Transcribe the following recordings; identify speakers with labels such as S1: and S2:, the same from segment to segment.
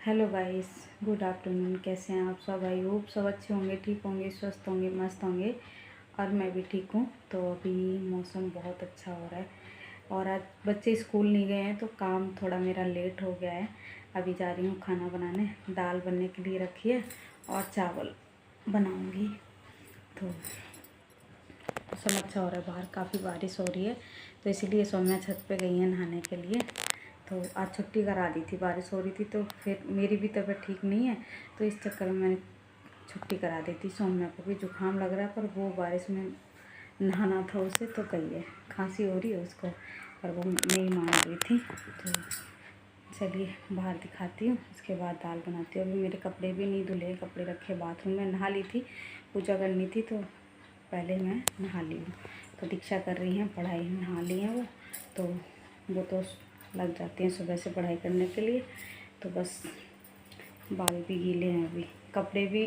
S1: Hello guys, good afternoon. कैसे हैं आप सब? आई होप सब अच्छे होंगे, ठीक होंगे, स्वस्थ होंगे, मस्त होंगे। और मैं भी ठीक हूँ। तो अभी मौसम बहुत अच्छा हो रहा है और आज बच्चे स्कूल नहीं गए हैं तो काम थोड़ा मेरा लेट हो गया है। अभी जा रही हूँ खाना बनाने। दाल बनने के लिए रखी है और चावल बनाऊँगी। तो मौसम अच्छा हो रहा है, बाहर काफ़ी बारिश हो रही है तो इसीलिए सौम्या छत पे गई है नहाने के लिए। तो आज छुट्टी करा दी थी, बारिश हो रही थी तो फिर मेरी भी तबीयत ठीक नहीं है तो इस चक्कर में मैंने छुट्टी करा दी थी। सौम्या को भी जुकाम लग रहा है पर वो बारिश में नहाना था उसे तो गई है। खांसी हो रही है उसको पर वो नहीं मान रही थी। तो चलिए बाहर दिखाती हूँ, उसके बाद दाल बनाती हूँ। अभी मेरे कपड़े भी नहीं धुले, कपड़े रखे बाथरूम में। नहा ली थी, पूजा करनी थी तो पहले मैं नहा ली हूँ। तो दीक्षा कर रही हैं पढ़ाई, नहा ली हैं वो तो लग जाती हैं सुबह से पढ़ाई करने के लिए। तो बस बाल भी गीले हैं, अभी कपड़े भी।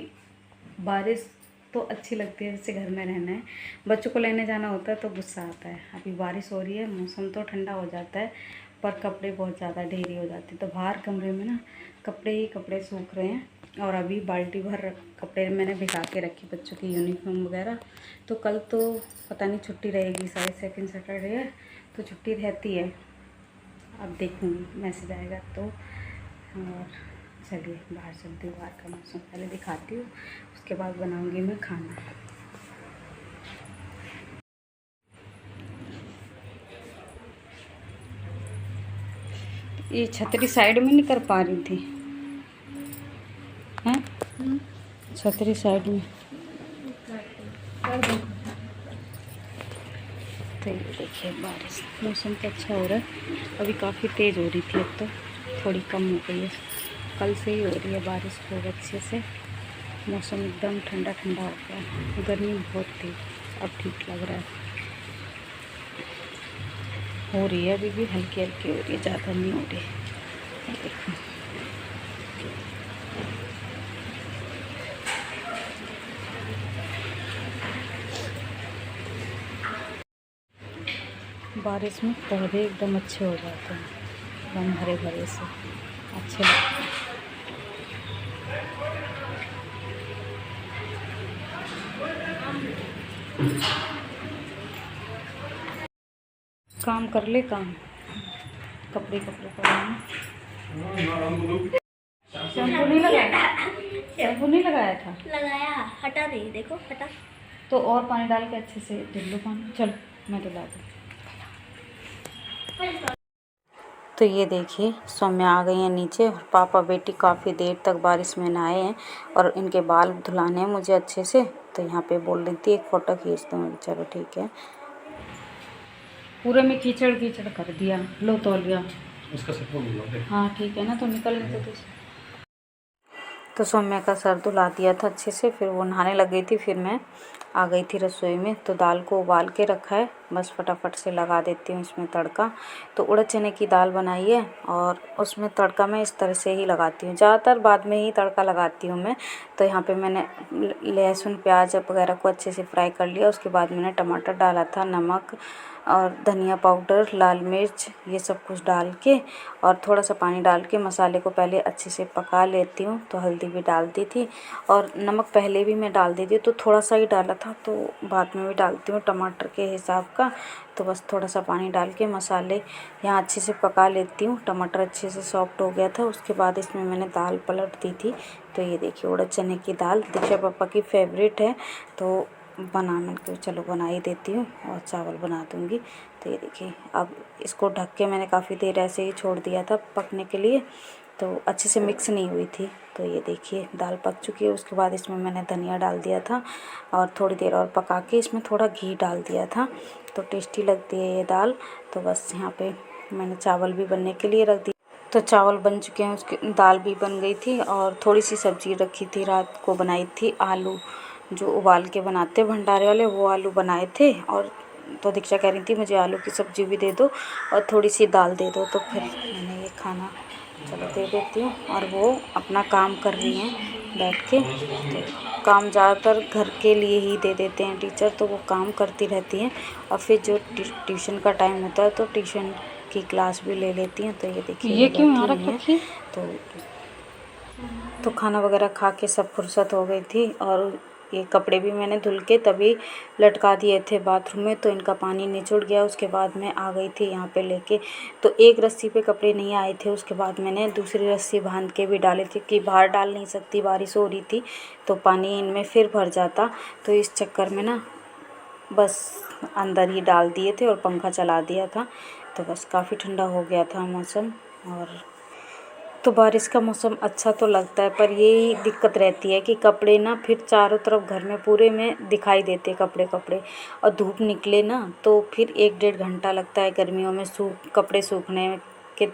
S1: बारिश तो अच्छी लगती है, जैसे घर में रहना है। बच्चों को लेने जाना होता है तो गुस्सा आता है। अभी बारिश हो रही है, मौसम तो ठंडा हो जाता है पर कपड़े बहुत ज़्यादा ढेरी हो जाते हैं। तो बाहर कमरे में ना कपड़े ही कपड़े सूख रहे हैं और अभी बाल्टी भर कपड़े मैंने भिगा के रखी, बच्चों की यूनिफॉर्म वगैरह। तो कल तो पता नहीं छुट्टी रहेगी, शायद सेकंड सैटरडे है तो छुट्टी रहती है। अब देखूँगी मैसेज आएगा तो। और चलिए बाहर चलती हूँ, बाहर का मौसम पहले दिखाती हूँ, उसके बाद बनाऊँगी मैं खाना। ये छतरी साइड में नहीं कर पा रही थी हैं? छतरी साइड में तो ये देखिए बारिश, मौसम तो अच्छा हो रहा है। अभी काफ़ी तेज़ हो रही थी, अब तो थोड़ी कम हो गई है। कल से ही हो रही है बारिश खूब अच्छे से। मौसम एकदम ठंडा ठंडा हो गया है। गर्मी बहुत थी, अब ठीक लग रहा है। हो रही है अभी भी हल्की हल्की हो रही है, ज़्यादा नहीं हो रही। देखो बारिश में पौधे एकदम अच्छे हो जाते हैं, एकदम हरे भरे से अच्छे लगते हैं। काम कर ले काम, कपड़े पड़े। शैम्पू नहीं लगाया, शैम्पू नहीं लगाया था।
S2: लगाया, हटा नहीं, देखो हटा।
S1: तो और पानी डाल के अच्छे से धुल लो पानी। चलो मैं धुला दूँ। तो ये देखिए सौम्या आ गई है नीचे और पापा बेटी काफ़ी देर तक बारिश में नहाए हैं और इनके बाल धुलाने हैं मुझे अच्छे से। तो यहाँ पे बोल रही थी एक फ़ोटो खींच दो। चलो ठीक है। पूरे में कीचड़ कीचड़ कर दिया। लो तौलिया उसका सब। हाँ ठीक है ना, तो निकल गए थे। तो सौम्या का सर धुला दिया था अच्छे से, फिर वो नहाने लग गई थी। फिर मैं आ गई थी रसोई में। तो दाल को उबाल के रखा है, बस फटाफट से लगा देती हूँ इसमें तड़का। तो उड़द चने की दाल बनाई है और उसमें तड़का मैं इस तरह से ही लगाती हूँ, ज़्यादातर बाद में ही तड़का लगाती हूँ मैं। तो यहाँ पे मैंने लहसुन प्याज वगैरह को अच्छे से फ्राई कर लिया। उसके बाद मैंने टमाटर डाला था, नमक और धनिया पाउडर, लाल मिर्च, ये सब कुछ डाल के और थोड़ा सा पानी डाल के मसाले को पहले अच्छे से पका लेती हूँ। तो हल्दी भी डाल दी थी और नमक पहले भी मैं डाल देती हूँ, तो थोड़ा सा ही डाला था तो बाद में भी डालती हूँ टमाटर के हिसाब का। तो बस थोड़ा सा पानी डाल के मसाले यहाँ अच्छे से पका लेती हूँ। टमाटर अच्छे से सॉफ्ट हो गया था, उसके बाद इसमें मैंने दाल पलट दी थी। तो ये देखिए उड़द चने की दाल दीक्षा पापा की फेवरेट है, तो चलो बना ही देती हूँ और चावल बना दूँगी। तो ये देखिए अब इसको ढक के मैंने काफ़ी देर ऐसे ही छोड़ दिया था पकने के लिए, तो अच्छे से मिक्स नहीं हुई थी। तो ये देखिए दाल पक चुकी है। उसके बाद इसमें मैंने धनिया डाल दिया था और थोड़ी देर और पका के इसमें थोड़ा घी डाल दिया था। तो टेस्टी लगती है ये दाल। तो बस यहाँ पे मैंने चावल भी बनने के लिए रख दिया। तो चावल बन चुके हैं, उसकी दाल भी बन गई थी और थोड़ी सी सब्ज़ी रखी थी, रात को बनाई थी। आलू जो उबाल के बनाते हैं भंडारे वाले, वो आलू बनाए थे। और तो दीक्षा कह रही थी मुझे आलू की सब्ज़ी भी दे दो और थोड़ी सी दाल दे दो। तो फिर मैंने ये खाना चलो दे देती हूँ। और वो अपना काम कर रही हैं बैठ के। तो काम ज़्यादातर घर के लिए ही दे देते हैं टीचर, तो वो काम करती रहती हैं। और फिर जो ट्यूशन का टाइम होता है तो ट्यूशन की क्लास भी ले लेती हैं। तो ये देखिए
S2: ये क्यों
S1: बैठी
S2: यहाँ
S1: हुई
S2: रख
S1: हैं।
S2: रखी?
S1: तो तो खाना वगैरह खा के सब फुर्सत हो गई थी और ये कपड़े भी मैंने धुल के तभी लटका दिए थे बाथरूम में, तो इनका पानी निचुड़ गया। उसके बाद मैं आ गई थी यहाँ पे लेके, तो एक रस्सी पे कपड़े नहीं आए थे। उसके बाद मैंने दूसरी रस्सी बांध के भी डाले थे कि बाहर डाल नहीं सकती, बारिश हो रही थी तो पानी इनमें फिर भर जाता। तो इस चक्कर में ना बस अंदर ही डाल दिए थे और पंखा चला दिया था। तो बस काफ़ी ठंडा हो गया था मौसम। और तो बारिश का मौसम अच्छा तो लगता है, पर यही दिक्कत रहती है कि कपड़े ना फिर चारों तरफ घर में पूरे में दिखाई देते कपड़े और धूप निकले ना तो फिर 1-1.5 घंटा लगता है गर्मियों में कपड़े सूखने के।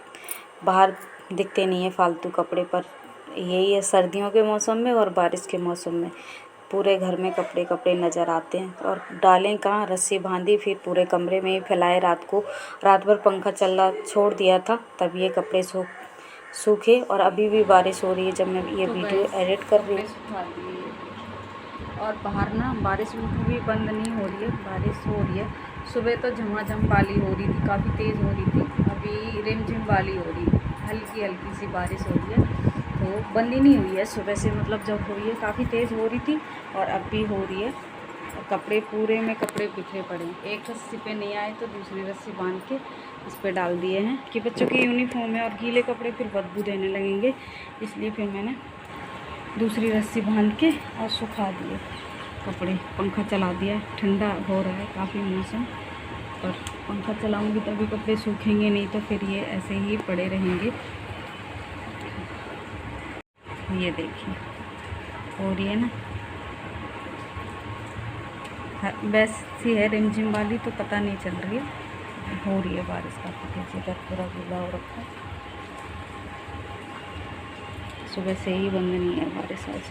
S1: बाहर दिखते नहीं है फालतू कपड़े, पर यही है सर्दियों के मौसम में और बारिश के मौसम में पूरे घर में कपड़े नज़र आते हैं। और डालें कहाँ, रस्सी बांधी फिर पूरे कमरे में ही फैलाए। रात भर पंखा चल छोड़ दिया था तब ये कपड़े सूखे और अभी भी बारिश हो रही है जब मैं ये वीडियो एडिट कर रही हूँ। और बाहर ना बारिश बिल्कुल भी बंद नहीं हो रही है, बारिश हो रही है। सुबह तो झमाझम वाली हो रही थी, काफ़ी तेज़ हो रही थी, अभी रिमझिम वाली हो रही है, हल्की हल्की सी बारिश हो रही है। तो बंद ही नहीं हुई है सुबह से, मतलब जब हुई है काफ़ी तेज़ हो रही थी और अब भी हो रही है। और कपड़े पूरे में कपड़े बिखरे पड़े हैं, एक रस्सी पे नहीं आए तो दूसरी रस्सी बांध के इस पर डाल दिए हैं कि बच्चों की यूनिफॉर्म है और गीले कपड़े फिर बदबू देने लगेंगे, इसलिए फिर मैंने दूसरी रस्सी बांध के और सुखा दिए कपड़े। पंखा चला दिया, ठंडा हो रहा है काफ़ी मौसम, पर पंखा चलाऊंगी तभी कपड़े सूखेंगे, नहीं तो फिर ये ऐसे ही पड़े रहेंगे। ये देखिए हो रही है ना, वैसी है रिमझिम वाली तो पता नहीं चल रही है, हो रही है बारिश काफ़ी तेज़। इधर पूरा गीला हो रखा है, सुबह से ही बंद नहीं है बारिश आज।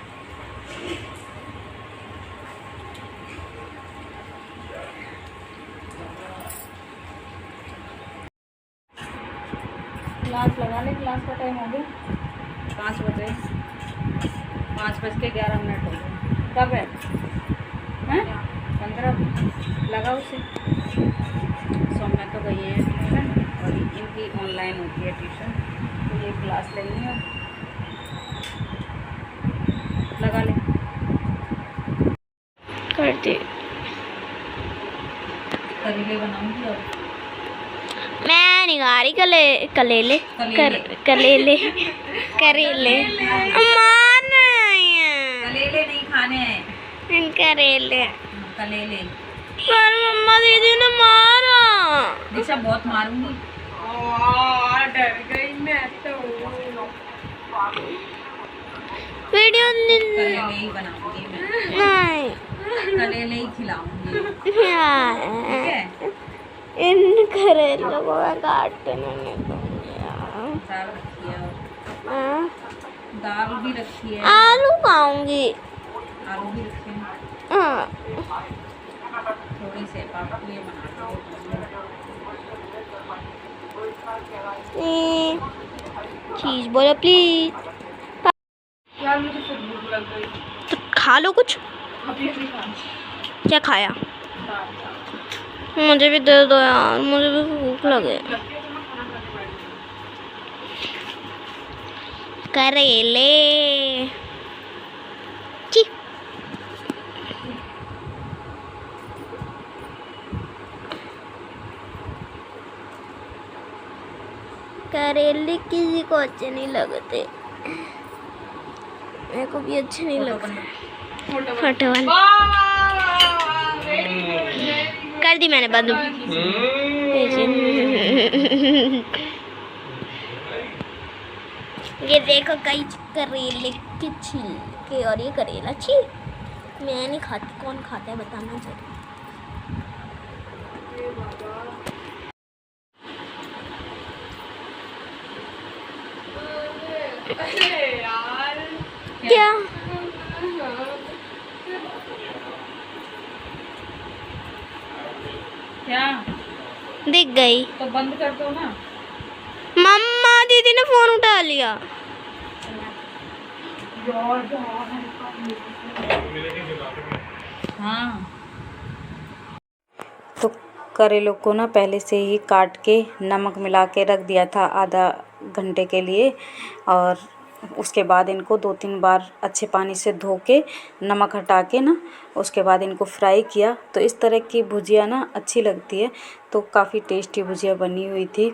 S1: क्लास लगा ले, क्लास का टाइम हो गया 5 बजे, 5:11 हो गए। कब है? 15 लगा उसे। सौम्या तो गई है ट्यूशन और इनकी ऑनलाइन होती है ट्यूशन, तो ये क्लास लेंगे और लगा ले
S2: करते।
S1: करेले बनाऊंगी और
S2: मैं निगारी करेले करेले
S1: करेले
S2: करेले
S1: नहीं खाने हैं,
S2: करेले।
S1: करेले।
S2: पर मम्मा दीदी ने मारा।
S1: दिशा बहुत मारूंगी।
S2: डर गई मैं तो। वीडियो
S1: करेले ही बनाऊंगी मैं,
S2: नहीं
S1: करेले ही खिलाऊंगी, ठीक है?
S2: इन करेलों को मैं काटने नहीं दूंगी।
S1: दाल रखी है और
S2: हाँ?
S1: दाल भी रखी है,
S2: आलू खाऊंगी।
S1: आलू भी रखे हैं,
S2: हाँ।
S1: थोड़ी से पापा ये बना
S2: चीज बोलो प्लीज।
S1: यार मुझे खुद भूख लग गई,
S2: तो खा लो कुछ।
S1: अभी अभी खाना।
S2: क्या खाया? मुझे भी दे दो यार, मुझे भी भूख लगे। करेले ची। करेले किसी को अच्छे नहीं लगते, मेरे को भी अच्छे नहीं लगते। फोटो कर दी मैंने बंद। ये देखो कई करेले के छिलके और ये करेला छी। मैं नहीं खाती, कौन खाता है बताना जरूर। क्या
S1: क्या
S2: दिख गई?
S1: तो बंद कर दो ना।
S2: मम्मा दीदी ने फोन उठा लिया।
S1: हाँ, तो करेलों को ना पहले से ही काट के नमक मिला के रख दिया था आधा घंटे के लिए, और उसके बाद इनको 2-3 बार अच्छे पानी से धो के नमक हटा के ना उसके बाद इनको फ्राई किया। तो इस तरह की भुजिया ना अच्छी लगती है। तो काफ़ी टेस्टी भुजिया बनी हुई थी।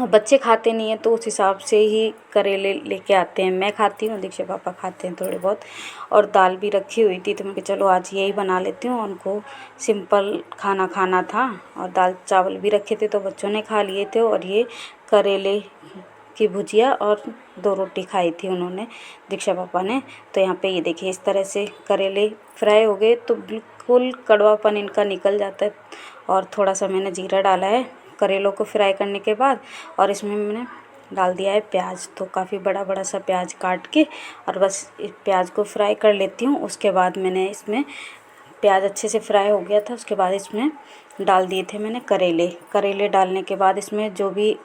S1: और बच्चे खाते नहीं हैं तो उस हिसाब से ही करेले लेके आते हैं। मैं खाती हूँ, दीक्षा पापा खाते हैं थोड़े बहुत। और दाल भी रखी हुई थी तो मैं चलो आज यही बना लेती हूँ। उनको सिंपल खाना खाना था और दाल चावल भी रखे थे तो बच्चों ने खा लिए थे। और ये करेले की भुजिया और 2 रोटी खाई थी उन्होंने, दीक्षा पापा ने। तो यहाँ पे ये देखिए इस तरह से करेले फ्राई हो गए तो बिल्कुल कड़वापन इनका निकल जाता है। और थोड़ा सा मैंने जीरा डाला है करेलों को फ्राई करने के बाद। और इसमें मैंने डाल दिया है प्याज। तो काफ़ी बड़ा बड़ा सा प्याज काट के और बस इस प्याज को फ्राई कर लेती हूँ। उसके बाद मैंने इसमें प्याज अच्छे से फ्राई हो गया था उसके बाद इसमें डाल दिए थे मैंने करेले डालने के बाद इसमें जो भी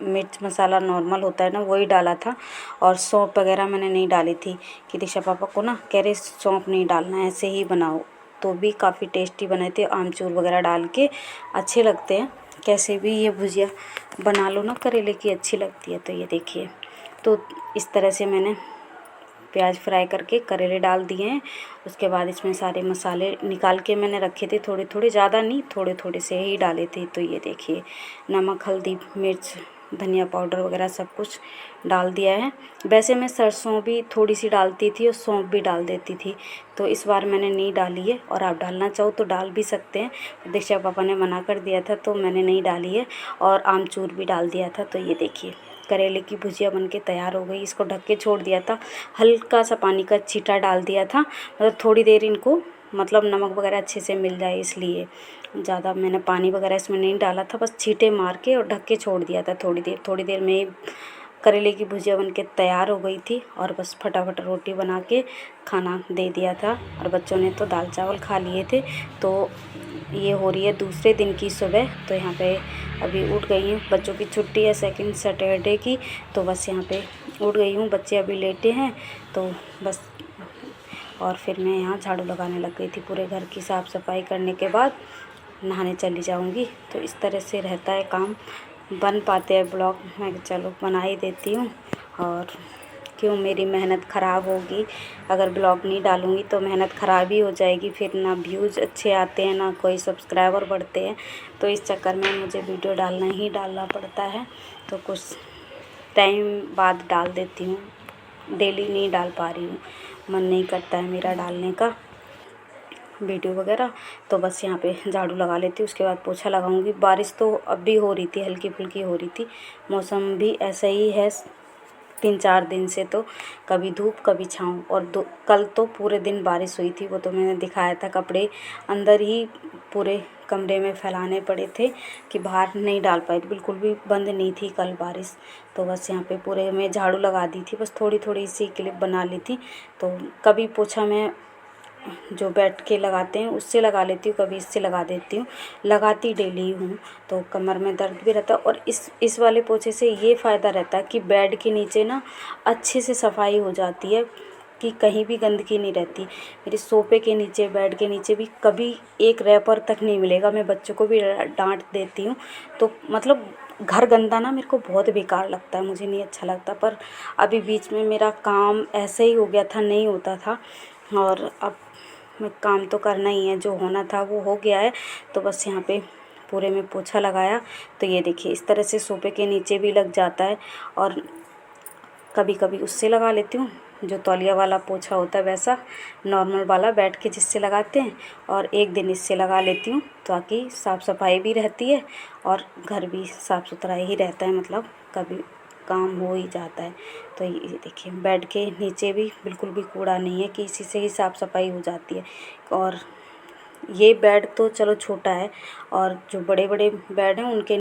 S1: मिर्च मसाला नॉर्मल होता है ना वही डाला था। और सौंफ वगैरह मैंने नहीं डाली थी कि दीक्षा पापा को ना कह रहे सौंफ नहीं डालना है, ऐसे ही बनाओ। तो भी काफ़ी टेस्टी बने थे। आमचूर वगैरह डाल के अच्छे लगते हैं। कैसे भी ये भुजिया बना लो ना करेले की अच्छी लगती है। तो ये देखिए तो इस तरह से मैंने प्याज फ्राई करके करेले डाल दिए हैं। उसके बाद इसमें सारे मसाले निकाल के मैंने रखे थे, थोड़े थोड़े, ज़्यादा नहीं, थोड़े थोड़े से ही डाले थे। तो ये देखिए नमक, हल्दी, मिर्च, धनिया पाउडर वगैरह सब कुछ डाल दिया है। वैसे मैं सरसों भी थोड़ी सी डालती थी और सौंफ भी डाल देती थी। तो इस बार मैंने नहीं डाली है और आप डालना चाहो तो डाल भी सकते हैं। दीक्षा पापा ने मना कर दिया था तो मैंने नहीं डाली है। और आमचूर भी डाल दिया था। तो ये देखिए करेले की भुजिया बनके तैयार हो गई। इसको ढक के छोड़ दिया था, हल्का सा पानी का छींटा डाल दिया था, मतलब थोड़ी देर इनको मतलब नमक वगैरह अच्छे से मिल जाए इसलिए। ज़्यादा मैंने पानी वगैरह इसमें नहीं डाला था, बस छींटे मार के और ढक के छोड़ दिया था थोड़ी देर में ही करेले की भुजिया बनके तैयार हो गई थी। और बस फटाफट रोटी बना के खाना दे दिया था और बच्चों ने तो दाल चावल खा लिए थे। तो ये हो रही है दूसरे दिन की सुबह। तो यहाँ पे अभी उठ गई हूँ, बच्चों की छुट्टी है सेकंड सैटरडे की। तो बस यहाँ पे उठ गई हूँ, बच्चे अभी लेटे हैं तो बस। और फिर मैं यहाँ झाड़ू लगाने लग गई थी। पूरे घर की साफ़ सफाई करने के बाद नहाने चली जाऊँगी। तो इस तरह से रहता है काम, बन पाते हैं ब्लॉग। मैं चलो बना ही देती हूँ। और क्यों मेरी मेहनत ख़राब होगी, अगर ब्लॉग नहीं डालूँगी तो मेहनत ख़राब ही हो जाएगी। फिर ना व्यूज़ अच्छे आते हैं ना कोई सब्सक्राइबर बढ़ते हैं। तो इस चक्कर में मुझे वीडियो डालना पड़ता है। तो कुछ टाइम बाद डाल देती हूँ, डेली नहीं डाल पा रही हूँ, मन नहीं करता है मेरा डालने का वीडियो वगैरह। तो बस यहाँ पे झाड़ू लगा लेती हूँ, उसके बाद पोछा लगाऊंगी। बारिश तो अब भी हो रही थी, हल्की फुल्की हो रही थी। मौसम भी ऐसा ही है 3-4 दिन से, तो कभी धूप कभी छाँव। और कल तो पूरे दिन बारिश हुई थी, वो तो मैंने दिखाया था। कपड़े अंदर ही पूरे कमरे में फैलाने पड़े थे कि बाहर नहीं डाल पाई थी, बिल्कुल भी बंद नहीं थी कल बारिश। तो बस यहाँ पे पूरे में झाड़ू लगा दी थी, बस थोड़ी थोड़ी सी क्लिप बना ली थी। तो कभी पोछा मैं जो बैठ के लगाते हैं उससे लगा लेती हूँ, कभी इससे लगा देती हूँ, लगाती डेली हूँ। तो कमर में दर्द भी रहता है। और इस वाले पोछे से ये फ़ायदा रहता है कि बेड के नीचे ना अच्छे से सफाई हो जाती है, कि कहीं भी गंदगी नहीं रहती। मेरे सोफ़े के नीचे, बेड के नीचे भी कभी एक रैपर तक नहीं मिलेगा। मैं बच्चों को भी डांट देती हूँ। तो मतलब घर गंदा ना मेरे को बहुत बेकार लगता है, मुझे नहीं अच्छा लगता। पर अभी बीच में मेरा काम ऐसे ही हो गया था, नहीं होता था। और अब मैं काम तो करना ही है, जो होना था वो हो गया है। तो बस यहाँ पे पूरे में पोछा लगाया। तो ये देखिए इस तरह से सोफ़े के नीचे भी लग जाता है। और कभी कभी उससे लगा लेती हूँ, जो तौलिया वाला पोछा होता है वैसा नॉर्मल वाला बैठ के जिससे लगाते हैं। और एक दिन इससे लगा लेती हूँ ताकि साफ़ सफाई भी रहती है और घर भी साफ़ सुथरा ही रहता है, मतलब कभी काम हो ही जाता है। तो ये देखिए बेड के नीचे भी बिल्कुल भी कूड़ा नहीं है, कि इसी से ही साफ़ सफाई हो जाती है। और ये बेड तो चलो छोटा है, और जो बड़े बड़े बेड हैं उनके